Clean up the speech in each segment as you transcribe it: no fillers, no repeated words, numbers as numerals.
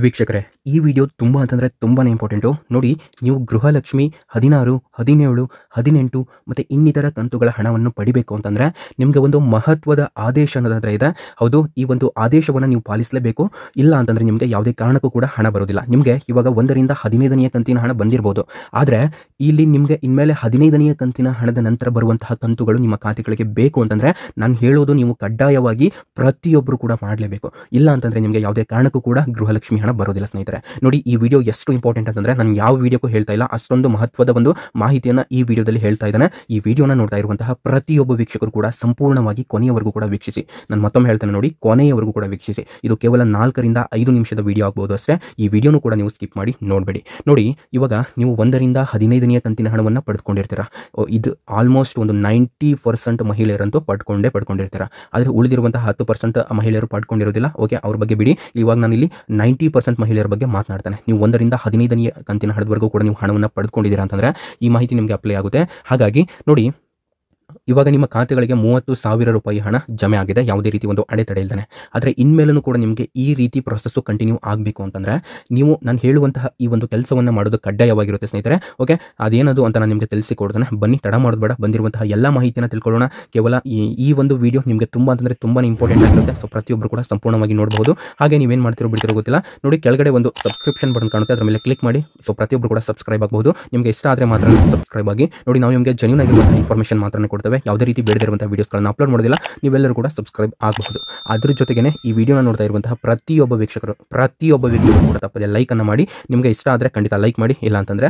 ವೀಕ್ಷಕರೇ, ಈ ವಿಡಿಯೋ ತುಂಬ ಅಂತಂದರೆ ತುಂಬಾ ಇಂಪಾರ್ಟೆಂಟು. ನೋಡಿ, ನೀವು ಗೃಹಲಕ್ಷ್ಮಿ 16, 17, 18 ಮತ್ತು ಇನ್ನಿತರ ಕಂತುಗಳ ಹಣವನ್ನು ಪಡಿಬೇಕು ಅಂತಂದರೆ ನಿಮಗೆ ಒಂದು ಮಹತ್ವದ ಆದೇಶ ಅನ್ನೋದಾದರೆ ಇದೆ. ಹೌದು, ಈ ಒಂದು ಆದೇಶವನ್ನು ನೀವು ಪಾಲಿಸಲೇಬೇಕು. ಇಲ್ಲ ಅಂತಂದರೆ ನಿಮಗೆ ಯಾವುದೇ ಕಾರಣಕ್ಕೂ ಕೂಡ ಹಣ ಬರೋದಿಲ್ಲ. ನಿಮಗೆ ಇವಾಗ 1ರಿಂದ 15ನೇ ಕಂತಿನ ಹಣ ಬಂದಿರ್ಬೋದು. ಆದರೆ ಇಲ್ಲಿ ನಿಮಗೆ ಇನ್ಮೇಲೆ 15ನೇ ಕಂತಿನ ಹಣದ ನಂತರ ಬರುವಂತಹ ಕಂತುಗಳು ನಿಮ್ಮ ಖಾತೆಗಳಿಗೆ ಬೇಕು ಅಂತಂದರೆ ನಾನು ಹೇಳೋದು ನೀವು ಕಡ್ಡಾಯವಾಗಿ ಪ್ರತಿಯೊಬ್ಬರು ಕೂಡ ಮಾಡಲೇಬೇಕು. ಇಲ್ಲ ಅಂತಂದರೆ ನಿಮಗೆ ಯಾವುದೇ ಕಾರಣಕ್ಕೂ ಕೂಡ ಗೃಹಲಕ್ಷ್ಮಿ ಹಣ ಬರೋದಿಲ್ಲ ಸ್ನೇಹಿತರೆ. ನೋಡಿ, ಈ ವಿಡಿಯೋ ಎಷ್ಟು ಇಂಪಾರ್ಟೆಂಟ್ ಅಂತಂದರೆ ನಾನು ಯಾವ ವಿಡಿಯೋಕ್ಕೂ ಹೇಳ್ತಾ ಇಲ್ಲ, ಅಷ್ಟೊಂದು ಮಹತ್ವದ ಒಂದು ಮಾಹಿತಿಯನ್ನು ಈ ವಿಡಿಯೋದಲ್ಲಿ ಹೇಳ್ತಾ ಇದ್ದಾನೆ. ಈ ವಿಡಿಯೋನ ನೋಡ್ತಾ ಇರುವಂತಹ ಪ್ರತಿಯೊಬ್ಬ ವೀಕ್ಷಕರು ಕೂಡ ಸಂಪೂರ್ಣವಾಗಿ ಕೊನೆಯವರೆಗೂ ಕೂಡ ವೀಕ್ಷಿಸಿ. ನಾನು ಮತ್ತೊಮ್ಮೆ ಹೇಳ್ತೇನೆ, ನೋಡಿ, ಕೊನೆಯವರೆಗೂ ಕೂಡ ವೀಕ್ಷಿಸಿ. ಇದು ಕೇವಲ 4ರಿಂದ 5 ನಿಮಿಷದ ವಿಡಿಯೋ ಆಗ್ಬೋದು ಅಷ್ಟೇ. ಈ ವಿಡಿಯೋನು ಕೂಡ ನೀವು ಸ್ಕಿಪ್ ಮಾಡಿ ನೋಡಬೇಡಿ. ನೋಡಿ, ಇವಾಗ ನೀವು 1ರಿಂದ 15ನೇ ಕಂತಿನ ಹಣವನ್ನು ಪಡೆದುಕೊಂಡಿರ್ತೀರಾ. ಇದು ಆಲ್ಮೋಸ್ಟ್ ಒಂದು 90% ಮಹಿಳೆಯರಂತೂ ಪಡ್ಕೊಂಡಿರ್ತೀರಾ. ಆದರೆ ಉಳಿದಿರುವಂತಹ 10% ಮಹಿಳೆಯರು ಪಡ್ಕೊಂಡಿರೋದಿಲ್ಲ. ಓಕೆ, ಅವ್ರ ಬಗ್ಗೆ ಬಿಡಿ. ಇವಾಗ ನಾನು ಇಲ್ಲಿ 90% ಮಹಿಳೆಯರ ಬಗ್ಗೆ ಮಾತನಾಡ್ತಾನೆ. ನೀವು 1ರಿಂದ 15ನೇ ಕಂತಿನ ಹಣದವರೆಗೂ ಕೂಡ ನೀವು ಹಣವನ್ನು ಪಡೆದುಕೊಂಡಿದ್ದೀರಾ ಅಂತಂದರೆ ಈ ಮಾಹಿತಿ ನಿಮಗೆ ಅಪ್ಲೈ ಆಗುತ್ತೆ. ಹಾಗಾಗಿ ನೋಡಿ, ಇವಾಗ ನಿಮ್ಮ ಖಾತೆಗಳಿಗೆ 30,000 ರೂಪಾಯಿ ಹಣ ಜಮೆ ಆಗಿದೆ, ಯಾವುದೇ ರೀತಿ ಒಂದು ಅಡೆತಡೆ ಇಲ್ದಾನೆ. ಆದರೆ ಇನ್ಮೇಲೂ ಕೂಡ ನಿಮಗೆ ಈ ರೀತಿ ಪ್ರೊಸೆಸ್ಸು ಕಂಟಿನ್ಯೂ ಆಗಬೇಕು ಅಂತಂದರೆ ನೀವು ನಾನು ಹೇಳುವಂತಹ ಈ ಒಂದು ಕೆಲಸವನ್ನು ಮಾಡೋದು ಕಡ್ಡಾಯವಾಗಿರುತ್ತೆ ಸ್ನೇಹಿತರೆ. ಓಕೆ, ಅದೇನದು ಅಂತ ನಾನು ನಿಮಗೆ ತಿಳಿಸಿಕೊಡ್ತಾನೆ. ಬನ್ನಿ, ತಡ ಮಾಡೋದು ಬೇಡ, ಬಂದಿರುವಂತಹ ಎಲ್ಲ ಮಾಹಿತಿಯನ್ನು ತಿಳ್ಕೊಳ್ಳೋಣ. ಕೇವಲ ಈ ಒಂದು ವಿಡಿಯೋ ನಿಮಗೆ ತುಂಬ ಅಂತಂದರೆ ತುಂಬಾ ಇಂಪಾರ್ಟೆಂಟ್ ಆಗಿರುತ್ತೆ. ಸೊ ಪ್ರತಿಯೊಬ್ಬರು ಕೂಡ ಸಂಪೂರ್ಣವಾಗಿ ನೋಡಬಹುದು. ಹಾಗೆ ನೀವೇನು ಮಾಡ್ತಿರೋ ಬಿಡ್ತಿರೋ ಗೊತ್ತಿಲ್ಲ. ನೋಡಿ, ಕೆಳಗಡೆ ಒಂದು ಸಬ್ಸ್ಕ್ರಿಪ್ಷನ್ ಬಟನ್ ಕಾಣುತ್ತೆ, ಅದರ ಮೇಲೆ ಕ್ಲಿಕ್ ಮಾಡಿ. ಸೊ ಪ್ರತಿಯೊಬ್ಬರು ಕೂಡ ಸಬ್ಸ್ಕ್ರೈಬ್ ಆಗಬಹುದು. ನಿಮಗೆ ಇಷ್ಟ ಆದರೆ ಮಾತ್ರ ಸಬ್ಸ್ಕ್ರೈಬ್ ಆಗಿ. ನೋಡಿ, ನಾವು ನಿಮಗೆ ಜೆನ್ಯೂನ್ ಆಗಿರುವಂತಹ ಇನ್ಫಾರ್ಮೇಷನ್ ಮಾತ್ರ ಕೊಡ್ತೇವೆ. ಯಾವುದೇ ರೀತಿ ಬೇಡದಿರುವಂತಹ ವೀಡಿಯೋಸ್ಗಳನ್ನು ಅಪ್ಲೋಡ್ ಮಾಡೋದಿಲ್ಲ. ನೀವೆಲ್ಲರೂ ಕೂಡ ಸಬ್ಸ್ಕ್ರೈಬ್ ಆಗಬಹುದು. ಅದ್ರ ಜೊತೆಗೇನೆ ಈ ವಿಡಿಯೋನ ನೋಡ್ತಾ ಇರುವಂತಹ ಪ್ರತಿಯೊಬ್ಬ ವೀಕ್ಷಕರು ಕೂಡ ತಪ್ಪದೆ ಲೈಕ್ ಅನ್ನು ಮಾಡಿ. ನಿಮಗೆ ಇಷ್ಟ ಆದರೆ ಖಂಡಿತ ಲೈಕ್ ಮಾಡಿ, ಇಲ್ಲ ಅಂತಂದರೆ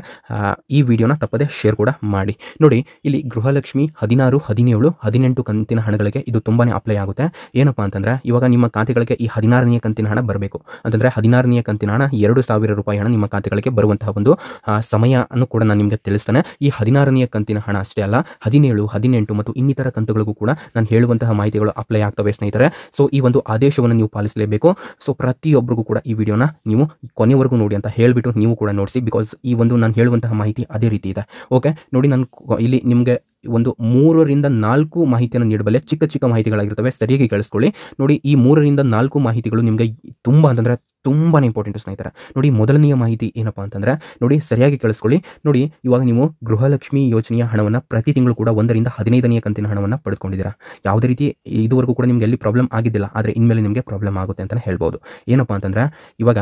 ಈ ವಿಡಿಯೋನ ತಪ್ಪದೆ ಶೇರ್ ಕೂಡ ಮಾಡಿ. ನೋಡಿ, ಇಲ್ಲಿ ಗೃಹಲಕ್ಷ್ಮಿ 16, 17, 18 ಕಂತಿನ ಹಣಗಳಿಗೆ ಇದು ತುಂಬಾನೇ ಅಪ್ಲೈ ಆಗುತ್ತೆ. ಏನಪ್ಪಾ ಅಂತಂದ್ರೆ ಇವಾಗ ನಿಮ್ಮ ಖಾತೆಗಳಿಗೆ ಈ 16ನೇ ಕಂತಿನ ಹಣ ಬರಬೇಕು ಅಂತಂದ್ರೆ 16ನೇ ಕಂತಿನ ಹಣ 2,000 ರೂಪಾಯಿ ಹಣ ನಿಮ್ಮ ಖಾತೆಗಳಿಗೆ ಬರುವಂತಹ ಒಂದು ಸಮಯ ಅನ್ನು ಕೂಡ ನಾನು ನಿಮಗೆ ತಿಳಿಸ್ತೇನೆ. ಈ 16ನೇ ಕಂತಿನ ಹಣ ಅಷ್ಟೇ ಅಲ್ಲ, 17, 18 ಮತ್ತು ಇನ್ನಿತರ ಕಂತುಗಳಿಗೂ ಕೂಡ ನಾನು ಹೇಳುವಂತಹ ಮಾಹಿತಿಗಳು ಅಪ್ಲೈ ಆಗ್ತವೆ ಸ್ನೇಹಿತರೆ. ಸೊ ಈ ಒಂದು ಆದೇಶವನ್ನು ನೀವು ಪಾಲಿಸಲೇಬೇಕು. ಸೊ ಪ್ರತಿಯೊಬ್ಬರಿಗೂ ಕೂಡ ಈ ವಿಡಿಯೋನ ನೀವು ಕೊನೆವರೆಗೂ ನೋಡಿ ಅಂತ ಹೇಳಿಬಿಟ್ಟು ನೀವು ಕೂಡ ನೋಡಿಸಿ. ಬಿಕಾಸ್ ಈ ಒಂದು ನಾನು ಹೇಳುವಂತಹ ಮಾಹಿತಿ ಅದೇ ರೀತಿ ಇದೆ. ಓಕೆ, ನೋಡಿ, ನಾನು ಇಲ್ಲಿ ನಿಮಗೆ ಒಂದು 3ರಿಂದ 4 ಮಾಹಿತಿಯನ್ನು ನೀಡಬಲ್ಲೆ. ಚಿಕ್ಕ ಚಿಕ್ಕ ಮಾಹಿತಿಗಳಾಗಿರ್ತವೆ, ಸರಿಯಾಗಿ ಕೇಳಿಸ್ಕೊಳ್ಳಿ. ನೋಡಿ, ಈ 3ರಿಂದ 4 ಮಾಹಿತಿಗಳು ನಿಮಗೆ ತುಂಬ ಅಂತಂದರೆ ತುಂಬಾ ಇಂಪಾರ್ಟೆಂಟ್ ಸ್ನೇಹಿತರೆ. ನೋಡಿ, ಮೊದಲನೆಯ ಮಾಹಿತಿ ಏನಪ್ಪಾ ಅಂತಂದರೆ, ನೋಡಿ ಸರಿಯಾಗಿ ಕೇಳಿಸ್ಕೊಳ್ಳಿ. ನೋಡಿ, ಇವಾಗ ನೀವು ಗೃಹಲಕ್ಷ್ಮಿ ಯೋಜನೆಯ ಹಣವನ್ನು ಪ್ರತಿ ತಿಂಗಳು ಕೂಡ 1ರಿಂದ 15ನೇ ಕಂತಿನ ಹಣವನ್ನು ಪಡೆದುಕೊಂಡಿದ್ದೀರಾ. ಯಾವುದೇ ರೀತಿ ಇದುವರೆಗೂ ಕೂಡ ನಿಮಗೆ ಎಲ್ಲಿ ಪ್ರಾಬ್ಲಮ್ ಆಗಿದ್ದಿಲ್ಲ. ಆದರೆ ಇನ್ಮೇಲೆ ನಿಮಗೆ ಪ್ರಾಬ್ಲಮ್ ಆಗುತ್ತೆ ಅಂತಲೇ ಹೇಳ್ಬೋದು. ಏನಪ್ಪಾ ಅಂತಂದರೆ ಇವಾಗ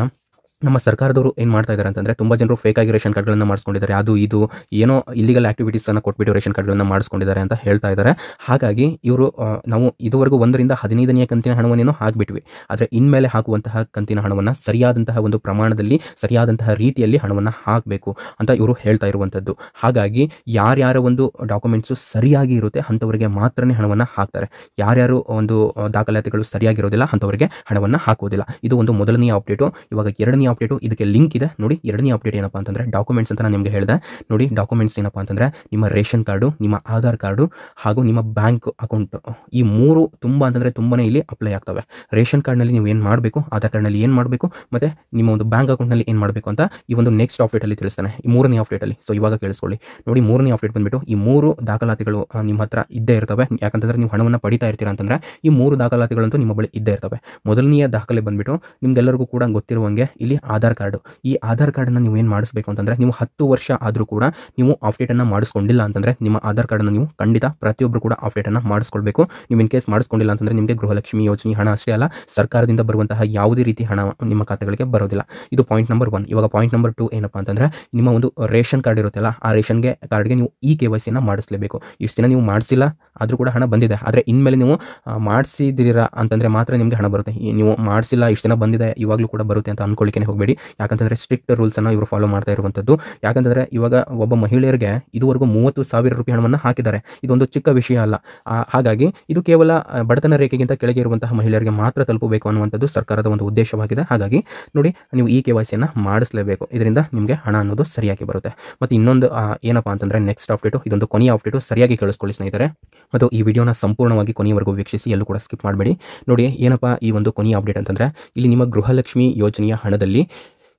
ನಮ್ಮ ಸರ್ಕಾರದವರು ಏನು ಮಾಡ್ತಾ ಇದ್ದಾರೆ ಅಂತಂದರೆ ತುಂಬ ಜನರು ಫೇಕ್ ಆಗಿ ರೇಷನ್ ಕಾರ್ಡ್ಗಳನ್ನು ಮಾಡಿಸ್ಕೊಂಡಿದ್ದಾರೆ. ಅದು ಇದು ಏನೋ ಇಲ್ಲಿಗಲ್ ಆಕ್ಟಿವಿಟೀಸನ್ನು ಕೊಟ್ಬಿಟ್ಟು ರೇಷನ್ ಕಾರ್ಡ್ಗಳನ್ನು ಮಾಡಿಸ್ಕೊಂಡಿದ್ದಾರೆ ಅಂತ ಹೇಳ್ತಾ ಇದ್ದಾರೆ. ಹಾಗಾಗಿ ಇವರು ನಾವು ಇದುವರೆಗೂ 1ರಿಂದ 15ನೇ ಕಂತಿನ ಹಣವನ್ನೇನೋ ಹಾಕಿಬಿಟ್ವಿ. ಆದರೆ ಇನ್ಮೇಲೆ ಹಾಕುವಂತಹ ಕಂತಿನ ಹಣವನ್ನು ಸರಿಯಾದಂತಹ ಒಂದು ಪ್ರಮಾಣದಲ್ಲಿ ಸರಿಯಾದಂತಹ ರೀತಿಯಲ್ಲಿ ಹಣವನ್ನು ಹಾಕಬೇಕು ಅಂತ ಇವರು ಹೇಳ್ತಾ ಇರುವಂಥದ್ದು. ಹಾಗಾಗಿ ಯಾರ್ಯಾರ ಒಂದು ಡಾಕ್ಯುಮೆಂಟ್ಸು ಸರಿಯಾಗಿ ಇರುತ್ತೆ ಅಂಥವರಿಗೆ ಮಾತ್ರನೇ ಹಣವನ್ನು ಹಾಕ್ತಾರೆ. ಯಾರ್ಯಾರು ಒಂದು ದಾಖಲಾತಿಗಳು ಸರಿಯಾಗಿರೋದಿಲ್ಲ ಅಂಥವರಿಗೆ ಹಣವನ್ನು ಹಾಕೋದಿಲ್ಲ. ಇದು ಒಂದು ಮೊದಲನೆಯ ಅಪ್ಡೇಟು. ಇವಾಗ ಎರಡನೇ ಅಪ್ಡೇಟು, ಇದಕ್ಕೆ ಲಿಂಕ್ ಇದೆ ನೋಡಿ. ಎರಡನೇ ಅಪ್ಡೇಟ್ ಏನಪ್ಪಾ ಅಂತಂದರೆ ಡಾಕ್ಯುಮೆಂಟ್ಸ್ ಅಂತ ನಾನು ನಿಮಗೆ ಹೇಳಿದೆ. ನೋಡಿ, ಡಾಕ್ಯುಮೆಂಟ್ಸ್ ಏನಪ್ಪಾ ಅಂತಂದರೆ ನಿಮ್ಮ ರೇಷನ್ ಕಾರ್ಡು, ನಿಮ್ಮ ಆಧಾರ್ ಕಾರ್ಡು ಹಾಗೂ ನಿಮ್ಮ ಬ್ಯಾಂಕ್ ಅಕೌಂಟ್, ಈ 3 ತುಂಬ ಅಂತಂದರೆ ತುಂಬನೇ ಇಲ್ಲಿ ಅಪ್ಲೈ ಆಗ್ತವೆ. ರೇಷನ್ ಕಾರ್ಡ್ನಲ್ಲಿ ನೀವು ಏನು ಮಾಡಬೇಕು, ಆಧಾರ್ ಕಾರ್ಡ್ನಲ್ಲಿ ಏನು ಮಾಡಬೇಕು, ಮತ್ತು ನಿಮ್ಮ ಒಂದು ಬ್ಯಾಂಕ್ ಅಕೌಂಟ್ನಲ್ಲಿ ಏನು ಮಾಡಬೇಕು ಅಂತ ಈ ಒಂದು ನೆಕ್ಸ್ಟ್ ಅಪ್ಡೇಟಲ್ಲಿ ತಿಳಿಸ್ತಾನೆ, ಈ 3ನೇ ಅಪ್ಡೇಟಲ್ಲಿ. ಸೊ ಇವಾಗ ಕೇಳಿಸ್ಕೊಳ್ಳಿ. ನೋಡಿ, 3ನೇ ಅಪ್ಡೇಟ್ ಬಂದುಬಿಟ್ಟು ಈ 3 ದಾಖಲಾತಿಗಳು ನಿಮ್ಮ ಹತ್ರ ಇದ್ದೇ ಇರ್ತವೆ. ಯಾಕಂತಂದರೆ ನೀವು ಹಣವನ್ನು ಪಡಿತಾ ಇರ್ತೀರಾ ಅಂತಂದರೆ ಈ 3 ದಾಖಲಾತಿಗಳಂತೂ ನಿಮ್ಮ ಬಳಿ ಇದ್ದೇ ಇರ್ತವೆ. ಮೊದಲನೆಯ ದಾಖಲೆ ಬಂದುಬಿಟ್ಟು ನಿಮ್ಗೆಲ್ಲರಿಗೂ ಕೂಡ ಗೊತ್ತಿರುವಂಗೆ ಇಲ್ಲಿ ಆಧಾರ್ ಕಾರ್ಡು. ಈ ಆಧಾರ್ ಕಾರ್ಡನ್ನು ನೀವು ಏನು ಮಾಡಿಸಬೇಕು ಅಂತಂದರೆ ನೀವು 10 ವರ್ಷ ಆದರೂ ಕೂಡ ನೀವು ಅಪ್ಡೇಟನ್ನು ಮಾಡಿಸ್ಕೊಂಡಿಲ್ಲ ಅಂತಂದರೆ ನಿಮ್ಮ ಆಧಾರ್ ಕಾರ್ಡನ್ನು ನೀವು ಖಂಡಿತ ಪ್ರತಿಯೊಬ್ಬರು ಕೂಡ ಅಪ್ಡೇಟನ್ನು ಮಾಡಿಸ್ಕೊಳ್ಬೇಕು. ನೀವು ಇನ್ ಕೇಸ್ ಮಾಡಿಸ್ಕೊಂಡಿಲ್ಲ ಅಂತಂದರೆ ನಿಮಗೆ ಗೃಹಲಕ್ಷ್ಮಿ ಯೋಜನೆ ಹಣ ಅಷ್ಟೇ ಅಲ್ಲ, ಸರ್ಕಾರದಿಂದ ಬರುವಂತಹ ಯಾವುದೇ ರೀತಿ ಹಣ ನಿಮ್ಮ ಖಾತೆಗಳಿಗೆ ಬರೋದಿಲ್ಲ. ಇದು ಪಾಯಿಂಟ್ ನಂಬರ್ 1. ಇವಾಗ ಪಾಯಿಂಟ್ ನಂಬರ್ 2 ಏನಪ್ಪಾ ಅಂತಂದರೆ ನಿಮ್ಮ ಒಂದು ರೇಷನ್ ಕಾರ್ಡ್ ಇರುತ್ತಲ್ಲ, ಆ ರೇಷನ್ ಕಾರ್ಡ್ಗೆ ನೀವು ಈ KYC ಮಾಡಿಸಲೇಬೇಕು. ಇಷ್ಟು ದಿನ ನೀವು ಮಾಡಿಸಿಲ್ಲ ಆದರೂ ಕೂಡ ಹಣ ಬಂದಿದೆ. ಆದರೆ ಇನ್ಮೇಲೆ ನೀವು ಮಾಡಿಸಿದಿರಾ ಅಂತಂದರೆ ಮಾತ್ರ ನಿಮಗೆ ಹಣ ಬರುತ್ತೆ. ನೀವು ಮಾಡಿಸಿಲ್ಲ, ಇಷ್ಟು ದಿನ ಬಂದಿದೆ, ಇವಾಗಲೂ ಕೂಡ ಬರುತ್ತೆ ಅಂತ ಅನ್ಕೊಳ್ಳಿಕ್ಕೆ ಹೋಗಬೇಡಿ. ಯಾಕಂತಂದರೆ ಸ್ಟ್ರಿಕ್ಟ್ ರೂಲ್ಸನ್ನು ಇವರು ಫಾಲೋ ಮಾಡ್ತಾ ಇರುವಂಥದ್ದು. ಯಾಕಂತಂದರೆ ಇವಾಗ ಒಬ್ಬ ಮಹಿಳೆಯರಿಗೆ ಇದುವರೆಗೂ 30,000 ರೂಪಾಯಿ ಹಣವನ್ನು ಹಾಕಿದ್ದಾರೆ. ಇದೊಂದು ಚಿಕ್ಕ ವಿಷಯ ಅಲ್ಲ. ಹಾಗಾಗಿ ಇದು ಕೇವಲ ಬಡತನ ರೇಖೆಗಿಂತ ಕೆಳಗೆ ಇರುವಂತಹ ಮಹಿಳೆಯರಿಗೆ ಮಾತ್ರ ತಲುಪಬೇಕು ಅನ್ನುವಂಥದ್ದು ಸರ್ಕಾರದ ಒಂದು ಉದ್ದೇಶವಾಗಿದೆ. ಹಾಗಾಗಿ ನೋಡಿ, ನೀವು ಈ KYC ಮಾಡಿಸಲೇಬೇಕು. ಇದರಿಂದ ನಿಮಗೆ ಹಣ ಅನ್ನೋದು ಸರಿಯಾಗಿ ಬರುತ್ತೆ. ಮತ್ತು ಇನ್ನೊಂದು ಏನಪ್ಪಾ ಅಂತಂದರೆ ನೆಕ್ಸ್ಟ್ ಅಪ್ಡೇಟು, ಇದೊಂದು ಕೊನೆಯ ಅಪ್ಡೇಟು, ಸರಿಯಾಗಿ ಕೇಳಿಸ್ಕೊಳ್ಳಿ ಸ್ನೇಹಿತರೆ. ಮತ್ತು ಈ ವಿಡಿಯೋನ ಸಂಪೂರ್ಣವಾಗಿ ಕೊನೆಯವರೆಗೂ ವೀಕ್ಷಿಸಿ, ಎಲ್ಲೂ ಕೂಡ ಸ್ಕಿಪ್ ಮಾಡಬೇಡಿ. ನೋಡಿ, ಏನಪ್ಪಾ ಈ ಒಂದು ಕೊನೆಯ ಅಪ್ಡೇಟ್ ಅಂತಂದರೆ ಇಲ್ಲಿ ನಿಮ್ಮ ಗೃಹಲಕ್ಷ್ಮಿ ಯೋಜನೆಯ ಹಣದಲ್ಲಿ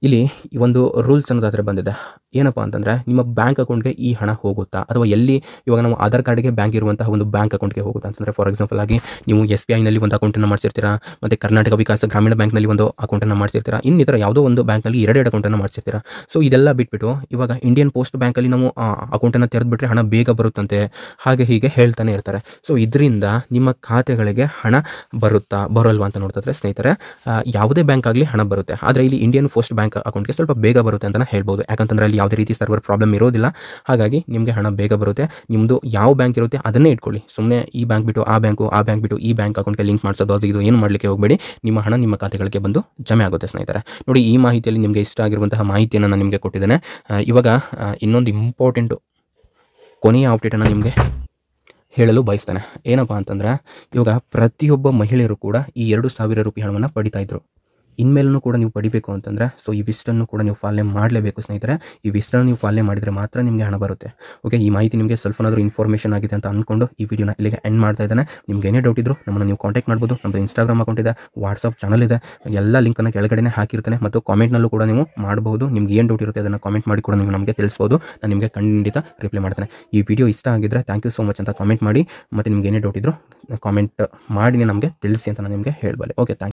ಇಲ್ಲಿ ಈ ಒಂದು ರೂಲ್ಸ್ ಅನ್ನೋದಾದರೆ ಬಂದಿದೆ. ಏನಪ್ಪ ಅಂತಂದರೆ ನಿಮ್ಮ ಬ್ಯಾಂಕ್ ಅಕೌಂಟ್ಗೆ ಈ ಹಣ ಹೋಗುತ್ತಾ, ಅಥವಾ ಎಲ್ಲಿ ಇವಾಗ ನಾವು ಆಧಾರ್ ಕಾರ್ಡ್ಗೆ ಬ್ಯಾಂಕ್ ಇರುವಂತಹ ಒಂದು ಬ್ಯಾಂಕ್ ಅಕೌಂಟ್ಗೆ ಹೋಗುತ್ತಾ ಅಂತಂದರೆ, ಫಾರ್ ಎಕ್ಸಾಂಪಲ್ ಆಗಿ ನೀವು SBIನಲ್ಲಿ ಒಂದು ಅಕೌಂಟನ್ನು ಮಾಡಿಸಿರ್ತೀರಾ, ಮತ್ತು ಕರ್ನಾಟಕ ವಿಕಾಸ ಗ್ರಾಮೀಣ ಬ್ಯಾಂಕ್ನಲ್ಲಿ ಒಂದು ಅಕೌಂಟನ್ನು ಮಾಡಿಸಿರ್ತೀರಾ, ಇನ್ನಿತರ ಯಾವುದೋ ಒಂದು ಬ್ಯಾಂಕ್ನಲ್ಲಿ ಎರಡೆರಡು ಅಕೌಂಟನ್ನು ಮಾಡಿಸಿರ್ತೀರಾ. ಸೊ ಇದೆಲ್ಲ ಬಿಟ್ಬಿಟ್ಟು ಇವಾಗ ಇಂಡಿಯನ್ ಪೋಸ್ಟ್ ಬ್ಯಾಂಕಲ್ಲಿ ನಾವು ಅಕೌಂಟನ್ನು ತೆರೆದುಬಿಟ್ರೆ ಹಣ ಬೇಗ ಬರುತ್ತಂತೆ, ಹಾಗೆ ಹೀಗೆ ಹೇಳ್ತಾನೆ ಇರ್ತಾರೆ. ಸೊ ಇದರಿಂದ ನಿಮ್ಮ ಖಾತೆಗಳಿಗೆ ಹಣ ಬರುತ್ತಾ ಬರೋಲ್ವಾ ಅಂತ ನೋಡ್ತಿದ್ರೆ ಸ್ನೇಹಿತರೆ, ಯಾವುದೇ ಬ್ಯಾಂಕ್ ಆಗಲಿ ಹಣ ಬರುತ್ತೆ. ಆದರೆ ಇಲ್ಲಿ ಇಂಡಿಯನ್ ಪೋಸ್ಟ್ ಬ್ಯಾಂಕ್ ಅಕೌಂಟ್ಗೆ ಸ್ವಲ್ಪ ಬೇಗ ಬರುತ್ತೆ ಅಂತಲೇ ಹೇಳ್ಬೋದು. ಯಾಕಂತಂದರೆ ಅಲ್ಲಿ ಯಾವುದೇ ರೀತಿ ಸರ್ವರ್ ಪ್ರಾಬ್ಲಮ್ ಇರೋದಿಲ್ಲ, ಹಾಗಾಗಿ ನಿಮಗೆ ಹಣ ಬೇಗ ಬರುತ್ತೆ. ನಿಮ್ಮದು ಯಾವ ಬ್ಯಾಂಕ್ ಇರುತ್ತೆ ಅದನ್ನೇ ಇಟ್ಕೊಳ್ಳಿ. ಸುಮ್ಮನೆ ಈ ಬ್ಯಾಂಕ್ ಬಿಟ್ಟು ಆ ಬ್ಯಾಂಕು, ಆ ಬ್ಯಾಂಕ್ ಬಿಟ್ಟು ಈ ಬ್ಯಾಂಕ್ ಅಕೌಂಟ್ಗೆ ಲಿಂಕ್ ಮಾಡಿಸೋದು ಅದು ಇದು ಏನು ಮಾಡಲಿಕ್ಕೆ ಹೋಗಬೇಡಿ. ನಿಮ್ಮ ಹಣ ನಿಮ್ಮ ಖಾತೆಗಳಿಗೆ ಬಂದು ಜಮೆ ಆಗುತ್ತೆ ಸ್ನೇಹಿತರೆ. ನೋಡಿ, ಈ ಮಾಹಿತಿಯಲ್ಲಿ ನಿಮಗೆ ಇಷ್ಟ ಆಗಿರುವಂತಹ ಮಾಹಿತಿಯನ್ನು ನಾನು ನಿಮಗೆ ಕೊಟ್ಟಿದ್ದೇನೆ. ಇವಾಗ ಇನ್ನೊಂದು ಇಂಪಾರ್ಟೆಂಟು ಕೊನೆಯ ಅಪ್ಡೇಟನ್ನು ನಿಮಗೆ ಹೇಳಲು ಬಯಸ್ತೇನೆ. ಏನಪ್ಪ ಅಂತಂದರೆ, ಇವಾಗ ಪ್ರತಿಯೊಬ್ಬ ಮಹಿಳೆಯರು ಕೂಡ ಈ 2,000 ರೂಪಾಯಿ ಹಣವನ್ನು ಪಡಿತಾ ಇದ್ರು. ಇನ್ಮೇಲೂ ಕೂಡ ನೀವು ಪಡಿಬೇಕು ಅಂತಂದರೆ ಸೊ ಇವಿಷ್ಟನ್ನು ಕೂಡ ನೀವು ಪಾಲನೆ ಮಾಡಲೇಬೇಕು ಸ್ನೇಹಿತರೆ. ಇವಿಷ್ಟನ್ನು ನೀವು ಪಾಲನೆ ಮಾಡಿದರೆ ಮಾತ್ರ ನಿಮಗೆ ಹಣ ಬರುತ್ತೆ. ಓಕೆ, ಈ ಮಾಹಿತಿ ನಿಮಗೆ ಸ್ವಲ್ಪನಾದರೂ ಇನ್ಫಾರ್ಮೇಷನ್ ಆಗಿದೆ ಅಂತ ಅಂದ್ಕೊಂಡು ಈ ವಿಡಿಯೋನ ಇಲ್ಲಿಗೆ ಎಂಡ್ ಮಾಡ್ತಾ ಇದ್ದಾನೆ. ನಿಮ್ಗೆ ಏನೇ ಡೌಟ್ ಇದ್ದರೂ ನಮ್ಮನ್ನು ನೀವು ಕಾಂಟ್ಯಾಕ್ಟ್ ಮಾಡ್ಬೋದು. ನಮ್ಮದು ಇನ್ಸ್ಟಾಗ್ರಾಮ್ ಅಕೌಂಟ್ ಇದೆ, ವಾಟ್ಸಪ್ ಚಾನಲ್ ಇದೆ, ಎಲ್ಲ ಲಿಂಕನ್ನು ಕೆಳಗಡೆ ಹಾಕಿರ್ತೇನೆ. ಮತ್ತು ಕಾಮೆಂಟ್ನಲ್ಲೂ ಕೂಡ ನೀವು ಮಾಡ್ಬೋದು. ನಿಮ್ಗೆ ಏನು ಡೌಟ್ ಇರುತ್ತೆ ಅದನ್ನು ಕಾಮೆಂಟ್ ಮಾಡಿ ಕೂಡ ನೀವು ನಮಗೆ ತಿಳಿಸ್ಬೋದು. ನಾನು ನಿಮಗೆ ಖಂಡಿತ ರಿಪ್ಲೈ ಮಾಡ್ತೇನೆ. ಈ ವಿಡಿಯೋ ಇಷ್ಟ ಆಗಿದ್ದರೆ ಥ್ಯಾಂಕ್ ಯು ಸೋ ಮಚ್ ಅಂತ ಕಾಮೆಂಟ್ ಮಾಡಿ, ಮತ್ತು ನಿಮ್ಗೆ ಏನೇ ಡೌಟ್ ಇದ್ದರೂ ಕಾಮೆಂಟ್ ಮಾಡಿ ನಮಗೆ ತಿಳಿಸಿ ಅಂತ ನಾನು ನಿಮಗೆ ಹೇಳಬಲ್ಲೆ. Okay, thank you.